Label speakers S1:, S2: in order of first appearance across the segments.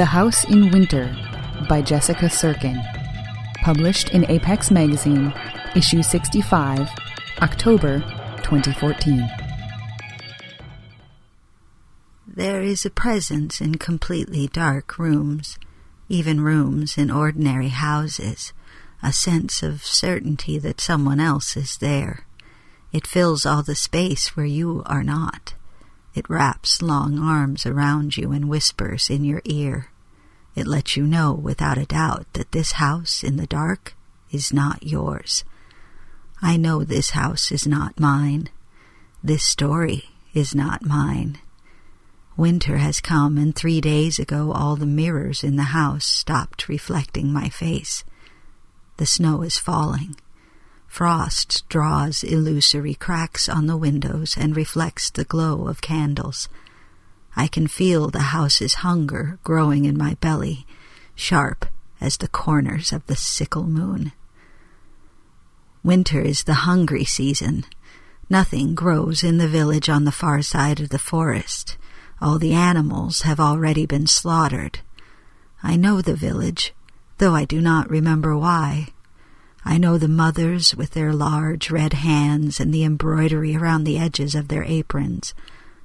S1: The House in Winter by Jessica Sirkin. Published in Apex Magazine, issue 65, October 2014.
S2: There is a presence in completely dark rooms, even rooms in ordinary houses, a sense of certainty that someone else is there. It fills all the space where you are not. It wraps long arms around you and whispers in your ear. It lets you know without a doubt that this house in the dark is not yours. I know this house is not mine. This story is not mine. Winter has come, and 3 days ago all the mirrors in the house stopped reflecting my face. The snow is falling. Frost draws illusory cracks on the windows and reflects the glow of candles. I can feel the house's hunger growing in my belly, sharp as the corners of the sickle moon. Winter is the hungry season. Nothing grows in the village on the far side of the forest. All the animals have already been slaughtered. I know the village, though I do not remember why. I know the mothers with their large red hands and the embroidery around the edges of their aprons.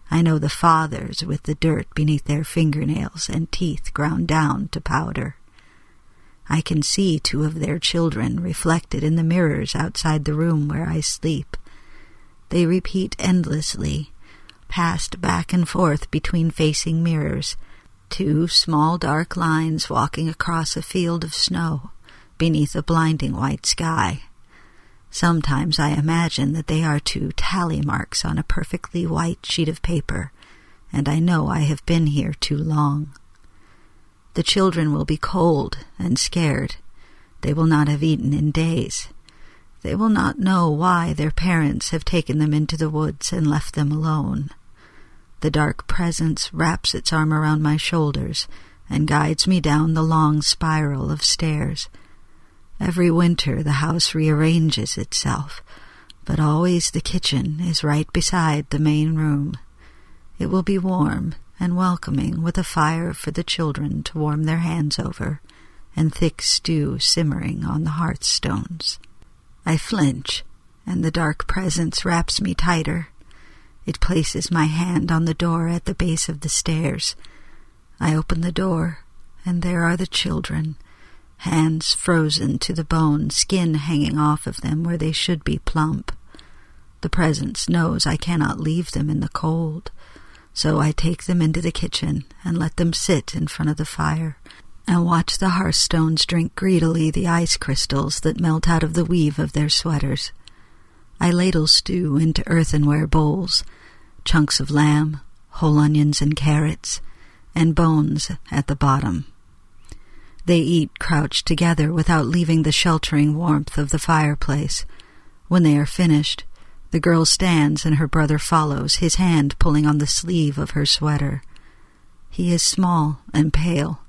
S2: I know the fathers with the dirt beneath their fingernails and teeth ground down to powder. I can see 2 of their children reflected in the mirrors outside the room where I sleep. They repeat endlessly, passed back and forth between facing mirrors, 2 small dark lines walking across a field of snow beneath a blinding white sky. Sometimes I imagine that they are 2 tally marks on a perfectly white sheet of paper, and I know I have been here too long. The children will be cold and scared. They will not have eaten in days. They will not know why their parents have taken them into the woods and left them alone. The dark presence wraps its arm around my shoulders and guides me down the long spiral of stairs. Every winter the house rearranges itself, but always the kitchen is right beside the main room. It will be warm and welcoming, with a fire for the children to warm their hands over, and thick stew simmering on the hearthstones. I flinch, and the dark presence wraps me tighter. It places my hand on the door at the base of the stairs. I open the door, and there are the children, hands frozen to the bone, skin hanging off of them where they should be plump. The presence knows I cannot leave them in the cold, so I take them into the kitchen and let them sit in front of the fire and watch the hearthstones drink greedily the ice crystals that melt out of the weave of their sweaters. I ladle stew into earthenware bowls, chunks of lamb, whole onions and carrots, and bones at the bottom. They eat crouched together without leaving the sheltering warmth of the fireplace. When they are finished, the girl stands and her brother follows, his hand pulling on the sleeve of her sweater. He is small and pale,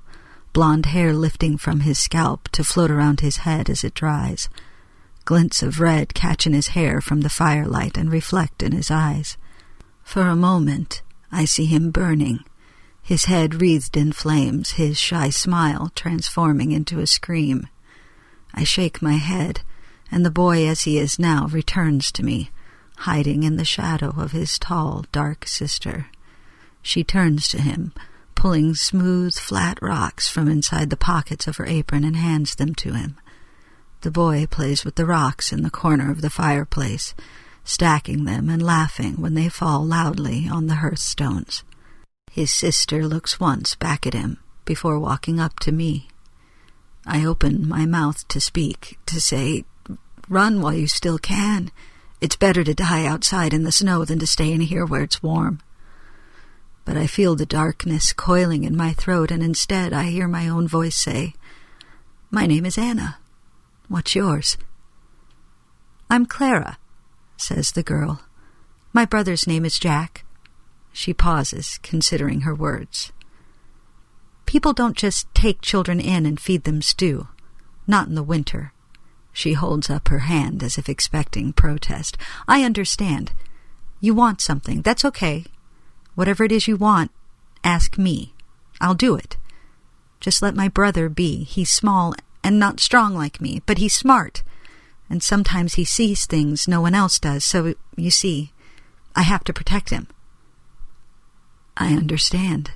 S2: blonde hair lifting from his scalp to float around his head as it dries. Glints of red catch in his hair from the firelight and reflect in his eyes. For a moment, I see him burning, his head wreathed in flames, his shy smile transforming into a scream. I shake my head, and the boy as he is now returns to me, hiding in the shadow of his tall, dark sister. She turns to him, pulling smooth, flat rocks from inside the pockets of her apron and hands them to him. The boy plays with the rocks in the corner of the fireplace, stacking them and laughing when they fall loudly on the hearthstones. His sister looks once back at him before walking up to me. I open my mouth to speak, to say, "Run while you still can. It's better to die outside in the snow than to stay in here where it's warm." But I feel the darkness coiling in my throat, and instead I hear my own voice say, "My name is Anna. What's yours?" "I'm Clara," says the girl. "My brother's name is Jack." She pauses, considering her words. "People don't just take children in and feed them stew. Not in the winter." She holds up her hand as if expecting protest. "I understand. You want something. That's okay. Whatever it is you want, ask me. I'll do it. Just let my brother be. He's small and not strong like me, but he's smart. And sometimes he sees things no one else does, so, you see, I have to protect him." "I understand.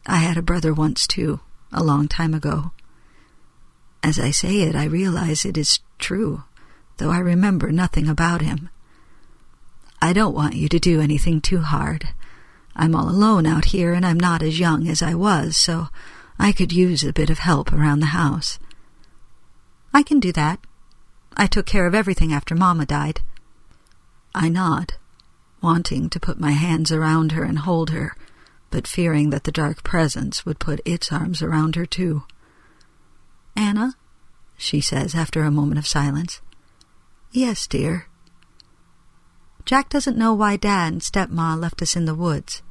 S2: I had a brother once, too, a long time ago. As I say it, I realize it is true, though I remember nothing about him. I don't want you to do anything too hard. I'm all alone out here, and I'm not as young as I was, so I could use a bit of help around the house." "I can do that. I took care of everything after Mama died." I nod, wanting to put my hands around her and hold her, but fearing that the dark presence would put its arms around her too. "Anna," she says after a moment of silence. "Yes, dear." "Jack doesn't know why Dad and Stepma left us in the woods.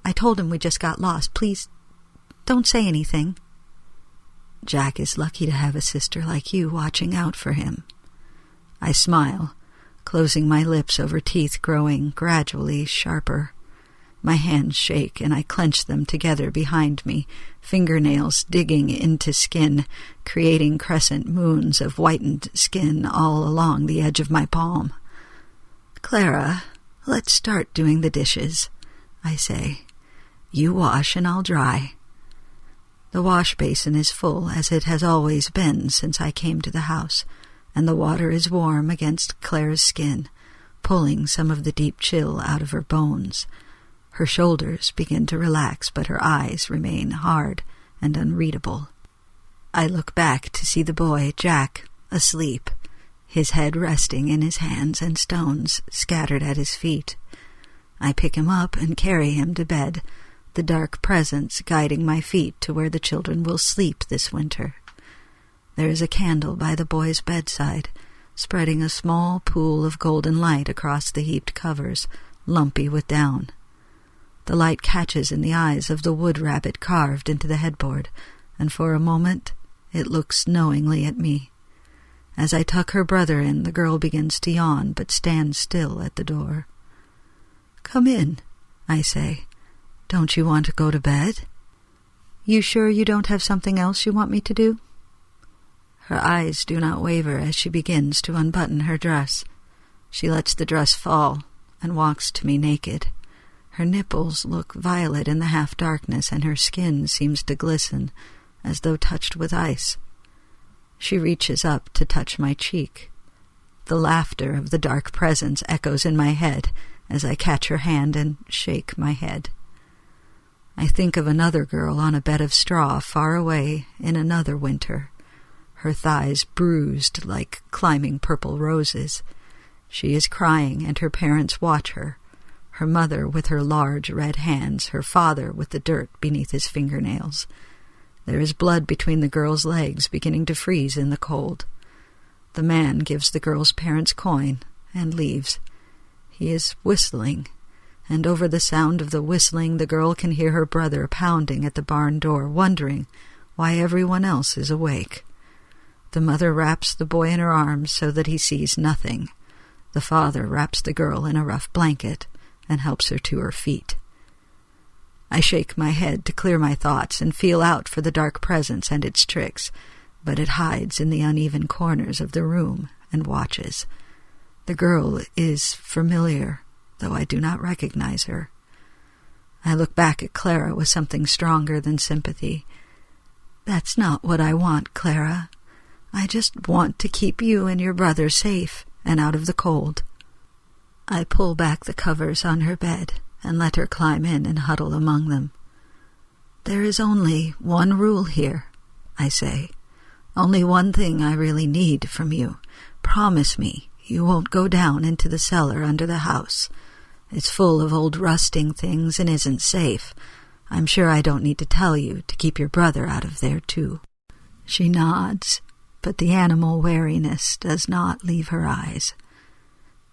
S2: I told him we just got lost. Please, don't say anything." "Jack is lucky to have a sister like you watching out for him." I smile, closing my lips over teeth growing gradually sharper. My hands shake, and I clench them together behind me, fingernails digging into skin, creating crescent moons of whitened skin all along the edge of my palm. "Clara, let's start doing the dishes," I say. "You wash and I'll dry." The wash basin is full, as it has always been since I came to the house, and the water is warm against Clara's skin, pulling some of the deep chill out of her bones. Her shoulders begin to relax, but her eyes remain hard and unreadable. I look back to see the boy, Jack, asleep, his head resting in his hands and stones scattered at his feet. I pick him up and carry him to bed, the dark presence guiding my feet to where the children will sleep this winter. There is a candle by the boy's bedside, spreading a small pool of golden light across the heaped covers, lumpy with down. The light catches in the eyes of the wood rabbit carved into the headboard, and for a moment it looks knowingly at me. As I tuck her brother in, the girl begins to yawn, but stands still at the door. "Come in," I say. "Don't you want to go to bed?" "You sure you don't have something else you want me to do?" Her eyes do not waver as she begins to unbutton her dress. She lets the dress fall and walks to me naked. Her nipples look violet in the half-darkness, and her skin seems to glisten as though touched with ice. She reaches up to touch my cheek. The laughter of the dark presence echoes in my head as I catch her hand and shake my head. I think of another girl on a bed of straw far away in another winter, her thighs bruised like climbing purple roses. She is crying, and her parents watch her, her mother with her large red hands, her father with the dirt beneath his fingernails. There is blood between the girl's legs, beginning to freeze in the cold. The man gives the girl's parents coin and leaves. He is whistling, and over the sound of the whistling the girl can hear her brother pounding at the barn door, wondering why everyone else is awake. The mother wraps the boy in her arms so that he sees nothing. The father wraps the girl in a rough blanket and helps her to her feet. I shake my head to clear my thoughts and feel out for the dark presence and its tricks, but it hides in the uneven corners of the room and watches. The girl is familiar, though I do not recognize her. I look back at Clara with something stronger than sympathy. "That's not what I want, Clara. I just want to keep you and your brother safe and out of the cold." I pull back the covers on her bed and let her climb in and huddle among them. "There is only one rule here," I say. "Only one thing I really need from you. Promise me you won't go down into the cellar under the house. It's full of old rusting things and isn't safe. I'm sure I don't need to tell you to keep your brother out of there, too." She nods, but the animal wariness does not leave her eyes.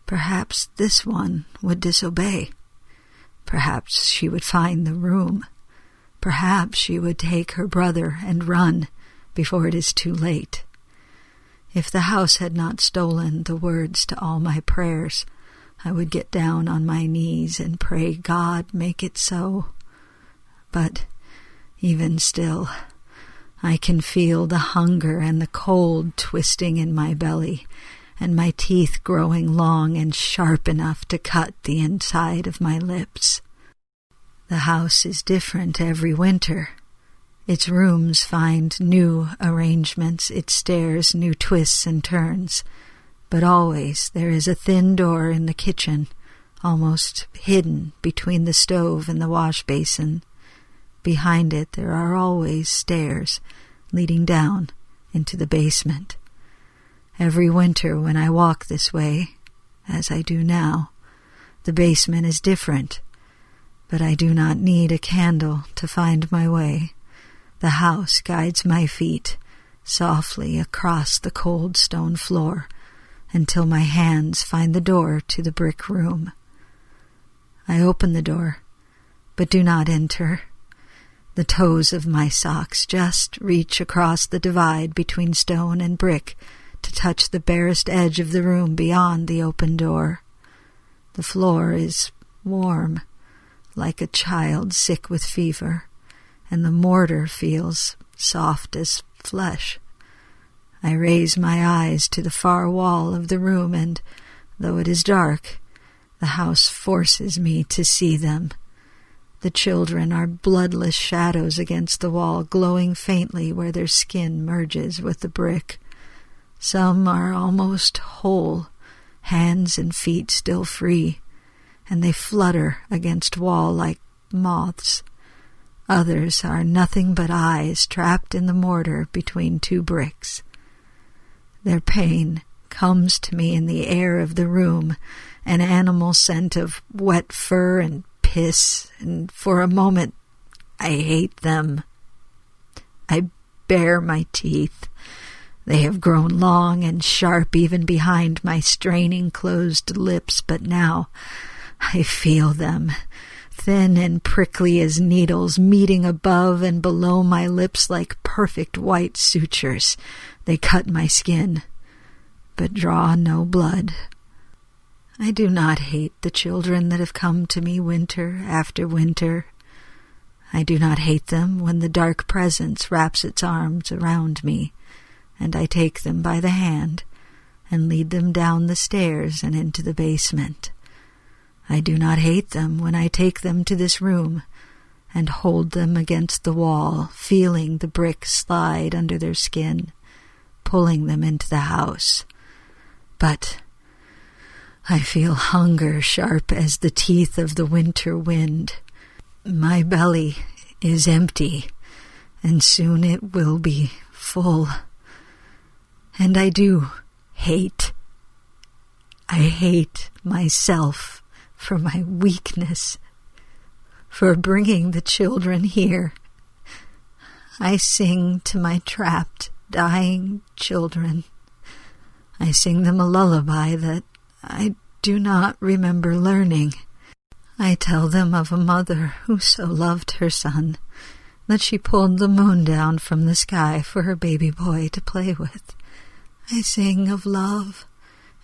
S2: Perhaps this one would disobey. Perhaps she would find the room. Perhaps she would take her brother and run before it is too late. If the house had not stolen the words to all my prayers, I would get down on my knees and pray God make it so. But even still, I can feel the hunger and the cold twisting in my belly, and my teeth growing long and sharp enough to cut the inside of my lips. The house is different every winter. Its rooms find new arrangements, its stairs new twists and turns, but always there is a thin door in the kitchen, almost hidden between the stove and the wash basin. Behind it there are always stairs leading down into the basement. Every winter when I walk this way, as I do now, the basement is different, but I do not need a candle to find my way. The house guides my feet softly across the cold stone floor until my hands find the door to the brick room. I open the door, but do not enter. The toes of my socks just reach across the divide between stone and brick to touch the barest edge of the room beyond the open door. The floor is warm, like a child sick with fever, and the mortar feels soft as flesh. I raise my eyes to the far wall of the room, and, though it is dark, the house forces me to see them. The children are bloodless shadows against the wall, glowing faintly where their skin merges with the brick. Some are almost whole, hands and feet still free, and they flutter against wall like moths. Others are nothing but eyes trapped in the mortar between two bricks. Their pain comes to me in the air of the room, an animal scent of wet fur and piss, and for a moment I hate them. I bare my teeth. They have grown long and sharp even behind my straining closed lips, but now I feel them, thin and prickly as needles, meeting above and below my lips like perfect white sutures. They cut my skin, but draw no blood. I do not hate the children that have come to me winter after winter. I do not hate them when the dark presence wraps its arms around me, and I take them by the hand and lead them down the stairs and into the basement. I do not hate them when I take them to this room and hold them against the wall, feeling the brick slide under their skin, pulling them into the house. But I feel hunger sharp as the teeth of the winter wind. My belly is empty, and soon it will be full. And I do hate. I hate myself for my weakness, for bringing the children here. I sing to my trapped, dying children. I sing them a lullaby that I do not remember learning. I tell them of a mother who so loved her son that she pulled the moon down from the sky for her baby boy to play with. I sing of love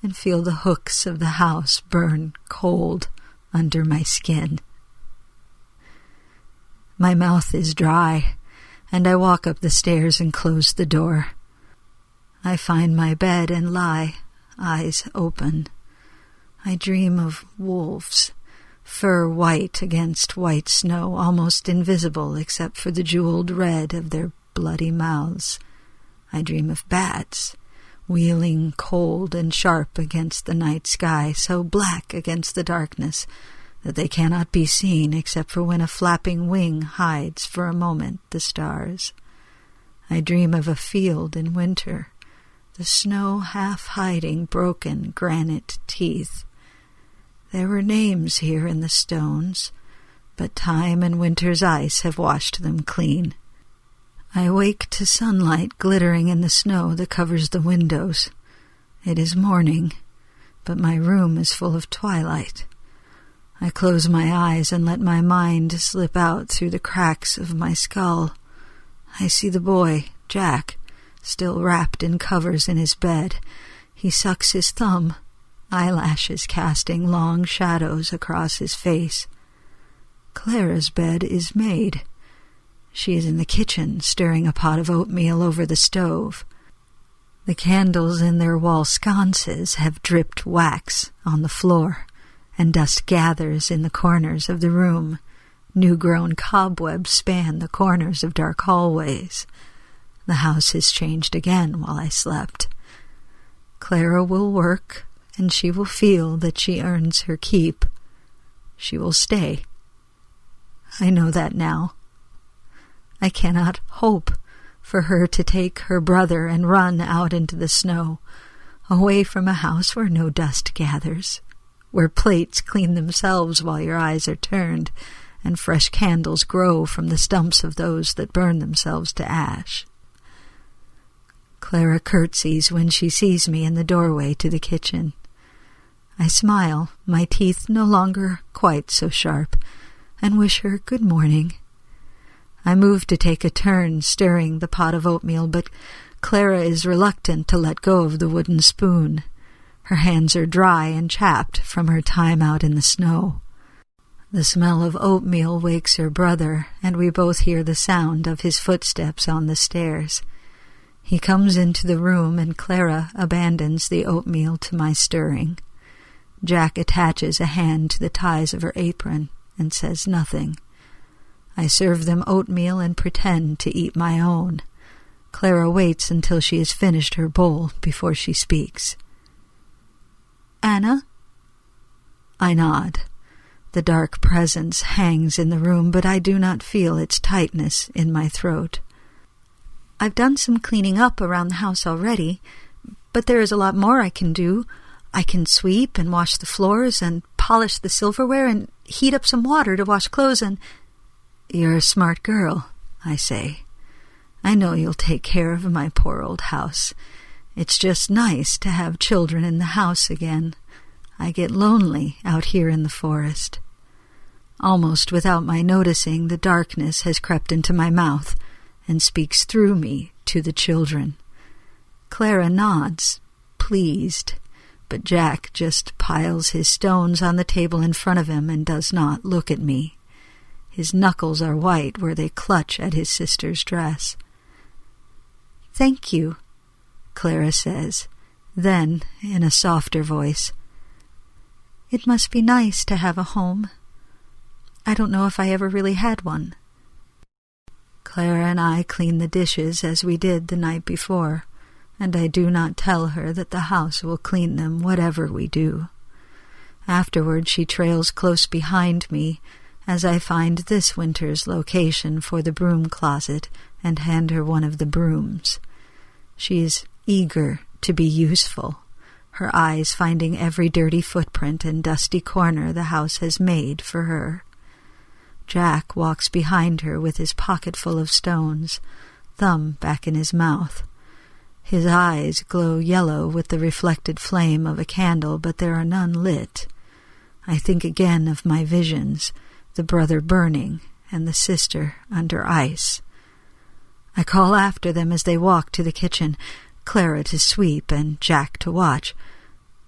S2: and feel the hooks of the house burn cold under my skin. My mouth is dry, and I walk up the stairs and close the door. I find my bed and lie, eyes open. I dream of wolves, fur white against white snow, almost invisible except for the jeweled red of their bloody mouths. I dream of bats, wheeling cold and sharp against the night sky, so black against the darkness that they cannot be seen except for when a flapping wing hides for a moment the stars. I dream of a field in winter, the snow half hiding broken granite teeth. There were names here in the stones, but time and winter's ice have washed them clean. I wake to sunlight glittering in the snow that covers the windows. It is morning, but my room is full of twilight. I close my eyes and let my mind slip out through the cracks of my skull. I see the boy, Jack, still wrapped in covers in his bed. He sucks his thumb, eyelashes casting long shadows across his face. Clara's bed is made. She is in the kitchen, stirring a pot of oatmeal over the stove. The candles in their wall sconces have dripped wax on the floor, and dust gathers in the corners of the room. New-grown cobwebs span the corners of dark hallways. The house has changed again while I slept. Clara will work, and she will feel that she earns her keep. She will stay. I know that now. I cannot hope for her to take her brother and run out into the snow, away from a house where no dust gathers, where plates clean themselves while your eyes are turned, and fresh candles grow from the stumps of those that burn themselves to ash. Clara curtsies when she sees me in the doorway to the kitchen. I smile, my teeth no longer quite so sharp, and wish her good morning. I move to take a turn stirring the pot of oatmeal, but Clara is reluctant to let go of the wooden spoon. Her hands are dry and chapped from her time out in the snow. The smell of oatmeal wakes her brother, and we both hear the sound of his footsteps on the stairs. He comes into the room, and Clara abandons the oatmeal to my stirring. Jack attaches a hand to the ties of her apron and says nothing. I serve them oatmeal and pretend to eat my own. Clara waits until she has finished her bowl before she speaks. "Anna?" I nod. The dark presence hangs in the room, but I do not feel its tightness in my throat. "I've done some cleaning up around the house already, but there is a lot more I can do. I can sweep and wash the floors and polish the silverware and heat up some water to wash clothes and—" "You're a smart girl," I say. "I know you'll take care of my poor old house. It's just nice to have children in the house again. I get lonely out here in the forest." Almost without my noticing, the darkness has crept into my mouth and speaks through me to the children. Clara nods, pleased, but Jack just piles his stones on the table in front of him and does not look at me. His knuckles are white where they clutch at his sister's dress. "Thank you," Clara says. Then, in a softer voice, "It must be nice to have a home. I don't know if I ever really had one." Clara and I clean the dishes as we did the night before, and I do not tell her that the house will clean them whatever we do. Afterward she trails close behind me as I find this winter's location for the broom closet and hand her one of the brooms. She is eager to be useful, her eyes finding every dirty footprint and dusty corner the house has made for her. Jack walks behind her with his pocket full of stones, thumb back in his mouth. His eyes glow yellow with the reflected flame of a candle, but there are none lit. I think again of my visions, the brother burning and the sister under ice. I call after them as they walk to the kitchen, Clara to sweep and Jack to watch.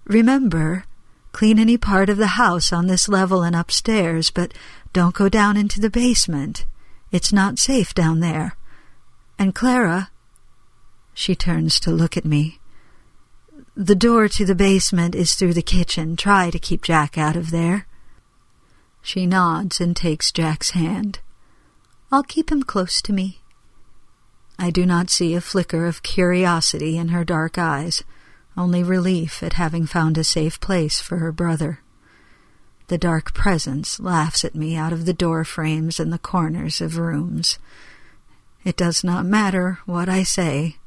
S2: "Remember, clean any part of the house on this level and upstairs, but don't go down into the basement. It's not safe down there. And Clara," she turns to look at me, "the door to the basement is through the kitchen. Try to keep Jack out of there." She nods and takes Jack's hand. "I'll keep him close to me." I do not see a flicker of curiosity in her dark eyes, only relief at having found a safe place for her brother. The dark presence laughs at me out of the door frames and the corners of rooms. It does not matter what I say.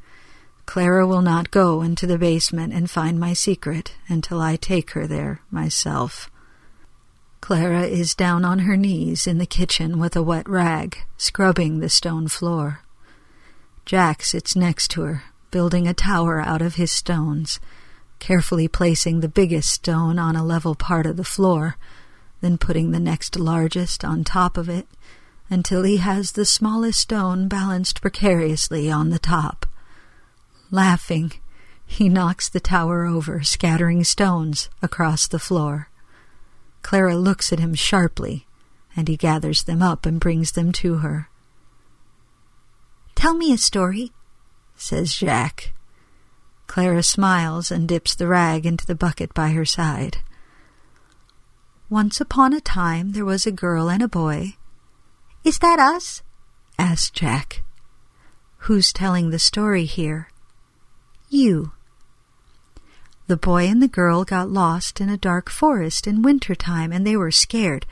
S2: Clara will not go into the basement and find my secret until I take her there myself. Clara is down on her knees in the kitchen with a wet rag, scrubbing the stone floor. Jack sits next to her, building a tower out of his stones, carefully placing the biggest stone on a level part of the floor, then putting the next largest on top of it, until he has the smallest stone balanced precariously on the top. Laughing, he knocks the tower over, scattering stones across the floor. Clara looks at him sharply, and he gathers them up and brings them to her. "Tell me a story," says Jack. Clara smiles and dips the rag into the bucket by her side. "Once upon a time there was a girl and a boy." "Is that us?" asked Jack. "Who's telling the story here?" "You." "The boy and the girl got lost in a dark forest in winter-time, and they were scared."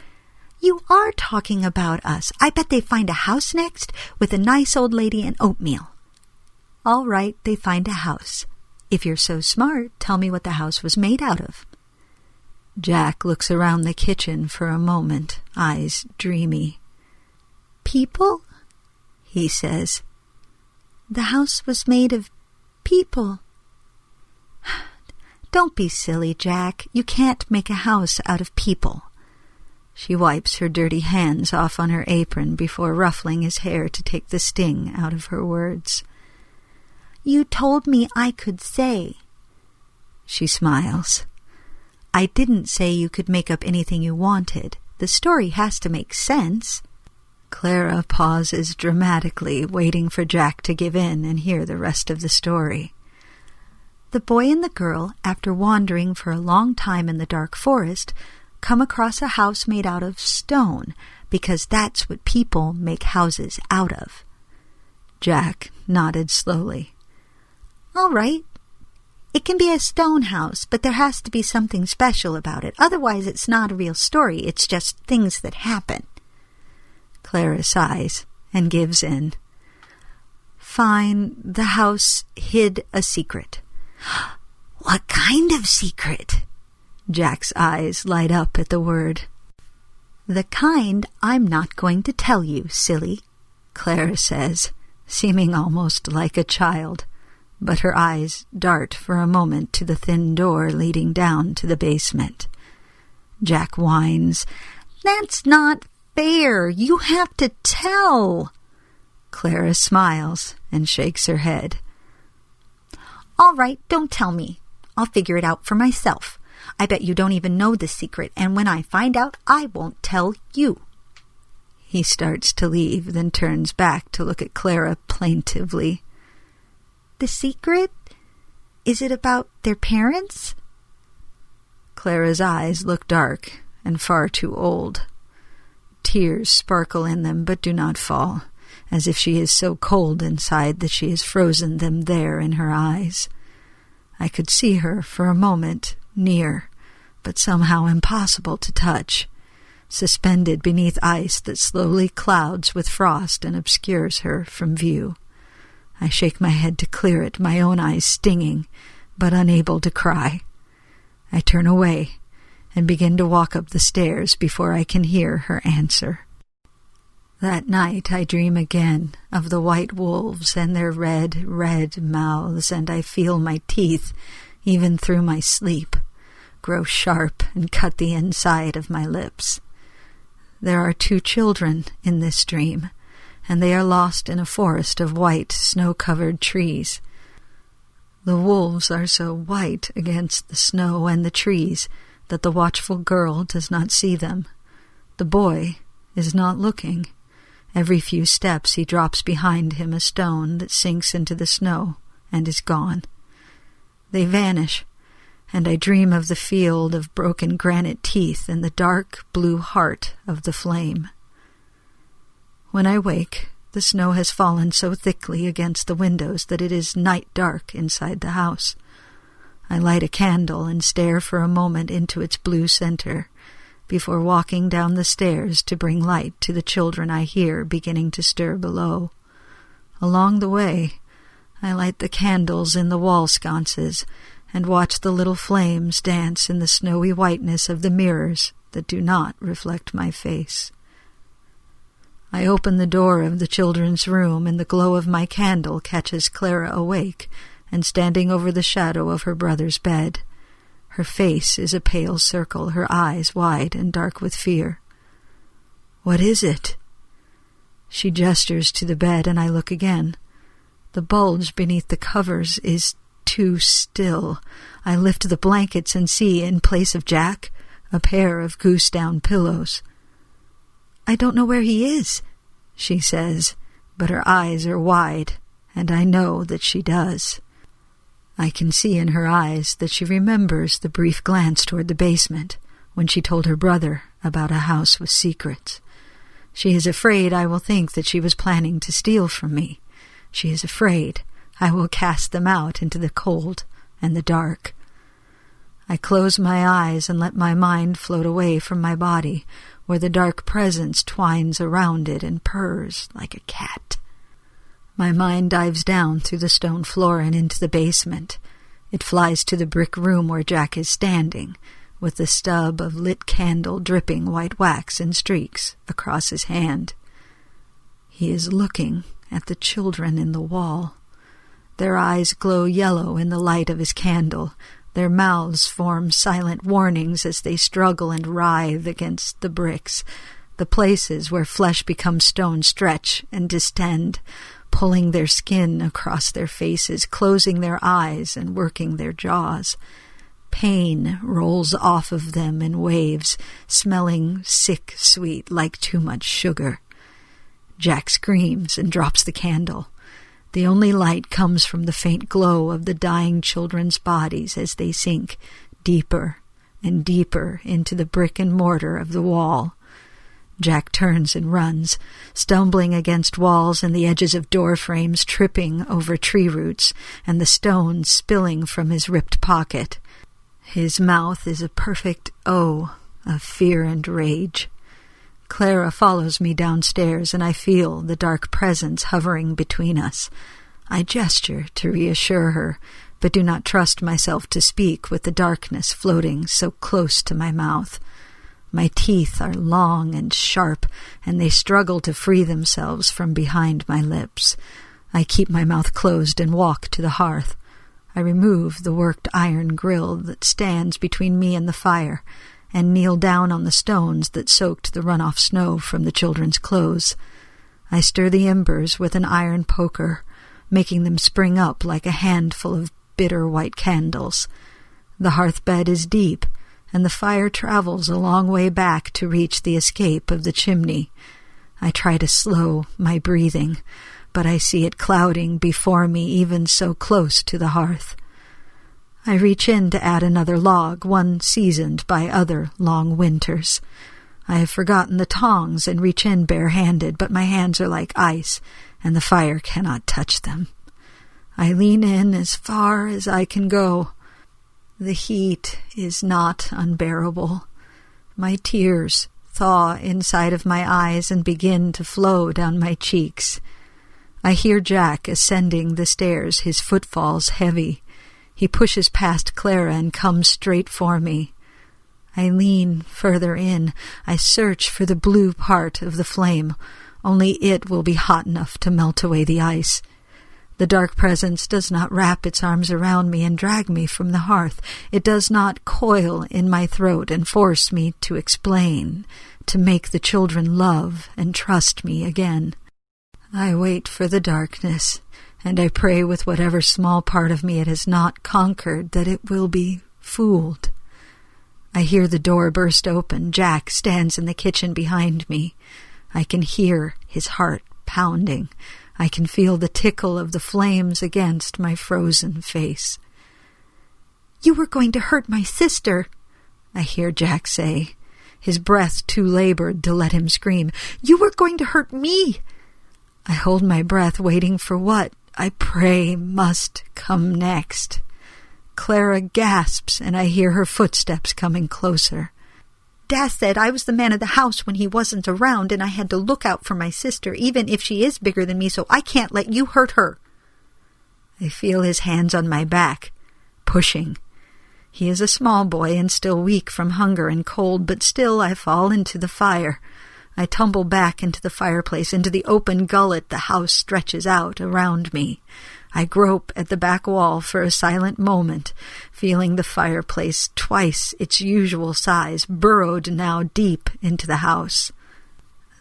S2: "You are talking about us. I bet they find a house next with a nice old lady and oatmeal." "All right, they find a house. If you're so smart, tell me what the house was made out of." Jack looks around the kitchen for a moment, eyes dreamy. "People?" he says. "The house was made of people." "Don't be silly, Jack. You can't make a house out of people." She wipes her dirty hands off on her apron before ruffling his hair to take the sting out of her words. "You told me I could say." She smiles. "I didn't say you could make up anything you wanted. The story has to make sense." Clara pauses dramatically, waiting for Jack to give in and hear the rest of the story. "The boy and the girl, after wandering for a long time in the dark forest, come across a house made out of stone, because that's what people make houses out of." Jack nodded slowly. "All right. It can be a stone house, but there has to be something special about it. Otherwise, it's not a real story. It's just things that happen." Clara sighs and gives in. "Fine, the house hid a secret." "What kind of secret?" Jack's eyes light up at the word. "The kind I'm not going to tell you, silly," Clara says, seeming almost like a child, but her eyes dart for a moment to the thin door leading down to the basement. Jack whines, "That's not fair. You have to tell." Clara smiles and shakes her head. "All right, don't tell me. I'll figure it out for myself. I bet you don't even know the secret, and when I find out, I won't tell you." He starts to leave, then turns back to look at Clara plaintively. "The secret? Is it about their parents?" Clara's eyes look dark and far too old. Tears sparkle in them but do not fall, as if she is so cold inside that she has frozen them there in her eyes. I could see her for a moment, near, but somehow impossible to touch, suspended beneath ice that slowly clouds with frost and obscures her from view. I shake my head to clear it, my own eyes stinging, but unable to cry. I turn away and begin to walk up the stairs before I can hear her answer. That night I dream again of the white wolves and their red, red mouths, and I feel my teeth, even through my sleep, grow sharp and cut the inside of my lips. There are 2 children in this dream, and they are lost in a forest of white, snow-covered trees. The wolves are so white against the snow and the trees that the watchful girl does not see them. The boy is not looking. Every few steps he drops behind him a stone that sinks into the snow and is gone. They vanish, and I dream of the field of broken granite teeth and the dark blue heart of the flame. When I wake, the snow has fallen so thickly against the windows that it is night dark inside the house. I light a candle and stare for a moment into its blue center, before walking down the stairs to bring light to the children I hear beginning to stir below. Along the way, I light the candles in the wall sconces and watch the little flames dance in the snowy whiteness of the mirrors that do not reflect my face. I open the door of the children's room, and the glow of my candle catches Clara awake and standing over the shadow of her brother's bed. Her face is a pale circle, her eyes wide and dark with fear. "What is it?" She gestures to the bed, and I look again. The bulge beneath the covers is too still. I lift the blankets and see, in place of Jack, a pair of goose-down pillows. "I don't know where he is," she says, but her eyes are wide, and I know that she does. I can see in her eyes that she remembers the brief glance toward the basement when she told her brother about a house with secrets. She is afraid I will think that she was planning to steal from me. She is afraid I will cast them out into the cold and the dark. I close my eyes and let my mind float away from my body, where the dark presence twines around it and purrs like a cat. My mind dives down through the stone floor and into the basement. It flies to the brick room where Jack is standing, with the stub of lit candle dripping white wax in streaks across his hand. He is looking at the children in the wall. Their eyes glow yellow in the light of his candle. Their mouths form silent warnings as they struggle and writhe against the bricks. The places where flesh becomes stone stretch and distend, pulling their skin across their faces, closing their eyes and working their jaws. Pain rolls off of them in waves, smelling sick sweet like too much sugar. Jack screams and drops the candle. The only light comes from the faint glow of the dying children's bodies as they sink deeper and deeper into the brick and mortar of the wall. Jack turns and runs, stumbling against walls and the edges of door frames, tripping over tree roots, and the stones spilling from his ripped pocket. His mouth is a perfect O of fear and rage. Clara follows me downstairs, and I feel the dark presence hovering between us. I gesture to reassure her, but do not trust myself to speak with the darkness floating so close to my mouth. My teeth are long and sharp, and they struggle to free themselves from behind my lips. I keep my mouth closed and walk to the hearth. I remove the worked iron grill that stands between me and the fire, and kneel down on the stones that soaked the runoff snow from the children's clothes. I stir the embers with an iron poker, making them spring up like a handful of bitter white candles. The hearth bed is deep, and the fire travels a long way back to reach the escape of the chimney. I try to slow my breathing, but I see it clouding before me even so close to the hearth. I reach in to add another log, one seasoned by other long winters. I have forgotten the tongs and reach in bare-handed, but my hands are like ice, and the fire cannot touch them. I lean in as far as I can go. The heat is not unbearable. My tears thaw inside of my eyes and begin to flow down my cheeks. I hear Jack ascending the stairs, his footfalls heavy. He pushes past Clara and comes straight for me. I lean further in. I search for the blue part of the flame. Only it will be hot enough to melt away the ice. The dark presence does not wrap its arms around me and drag me from the hearth. It does not coil in my throat and force me to explain, to make the children love and trust me again. I wait for the darkness, and I pray with whatever small part of me it has not conquered that it will be fooled. I hear the door burst open. Jack stands in the kitchen behind me. I can hear his heart pounding. I can feel the tickle of the flames against my frozen face. "You were going to hurt my sister," I hear Jack say, his breath too labored to let him scream. "You were going to hurt me." I hold my breath, waiting for what I pray must come next. Clara gasps, and I hear her footsteps coming closer. "Dad said I was the man of the house when he wasn't around, and I had to look out for my sister, even if she is bigger than me, so I can't let you hurt her." I feel his hands on my back, pushing. He is a small boy and still weak from hunger and cold, but still I fall into the fire. I tumble back into the fireplace, into the open gullet the house stretches out around me. I grope at the back wall for a silent moment, feeling the fireplace, twice its usual size, burrowed now deep into the house.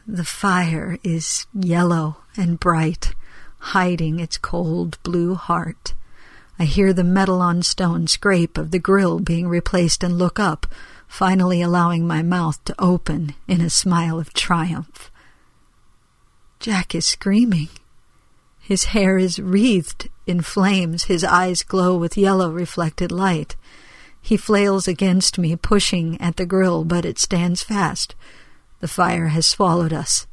S2: The fire is yellow and bright, hiding its cold blue heart. I hear the metal-on-stone scrape of the grill being replaced and look up, finally allowing my mouth to open in a smile of triumph. Jack is screaming. His hair is wreathed in flames. His eyes glow with yellow reflected light. He flails against me, pushing at the grill, but it stands fast. The fire has swallowed us,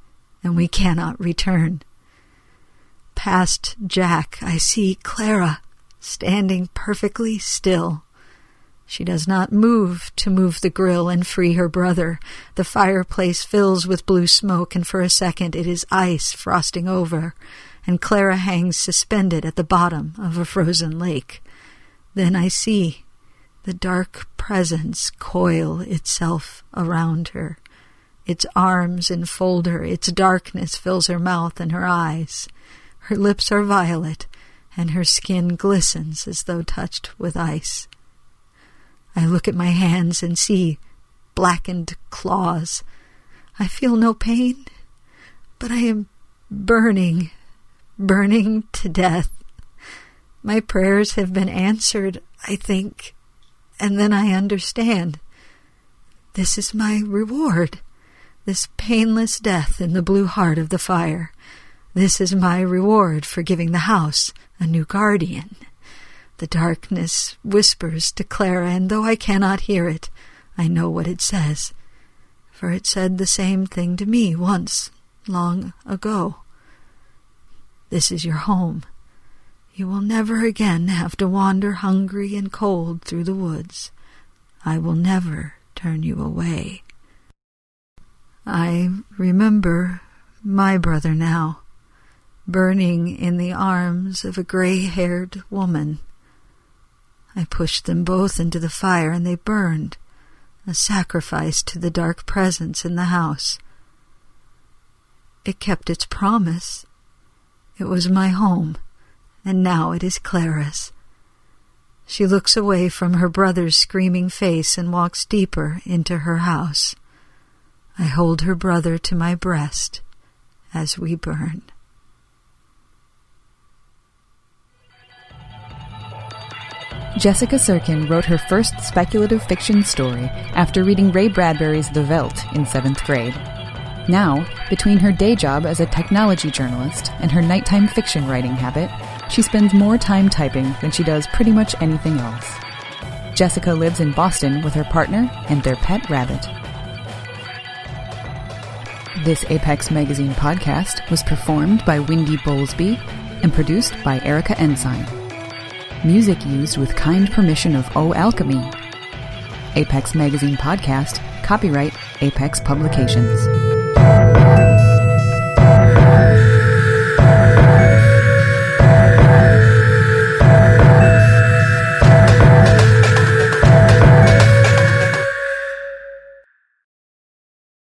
S2: and we cannot return. Past Jack, I see Clara, standing perfectly still. She does not move to move the grill and free her brother. The fireplace fills with blue smoke, and for a second it is ice frosting over, and Clara hangs suspended at the bottom of a frozen lake. Then I see the dark presence coil itself around her. Its arms enfold her. Its darkness fills her mouth and her eyes. Her lips are violet, and her skin glistens as though touched with ice. I look at my hands and see blackened claws. I feel no pain, but I am burning to death. My prayers have been answered, I think, and then I understand. This is my reward, this painless death in the blue heart of the fire. This is my reward for giving the house a new guardian. The darkness whispers to Clara, and though I cannot hear it, I know what it says, for it said the same thing to me once, long ago. This is your home. You will never again have to wander hungry and cold through the woods. I will never turn you away. I remember my brother now, burning in the arms of a gray-haired woman. I pushed them both into the fire, and they burned, a sacrifice to the dark presence in the house. It kept its promise. It was my home, and now it is Clara's. She looks away from her brother's screaming face and walks deeper into her house. I hold her brother to my breast as we burn.
S1: Jessica Sirkin wrote her first speculative fiction story after reading Ray Bradbury's The Veldt in 7th grade. Now, between her day job as a technology journalist and her nighttime fiction writing habit, she spends more time typing than she does pretty much anything else. Jessica lives in Boston with her partner and their pet rabbit. This Apex Magazine podcast was performed by Windy Bowlsby and produced by Erika Ensign. Music used with kind permission of Alchemy. Apex Magazine podcast, copyright Apex Publications.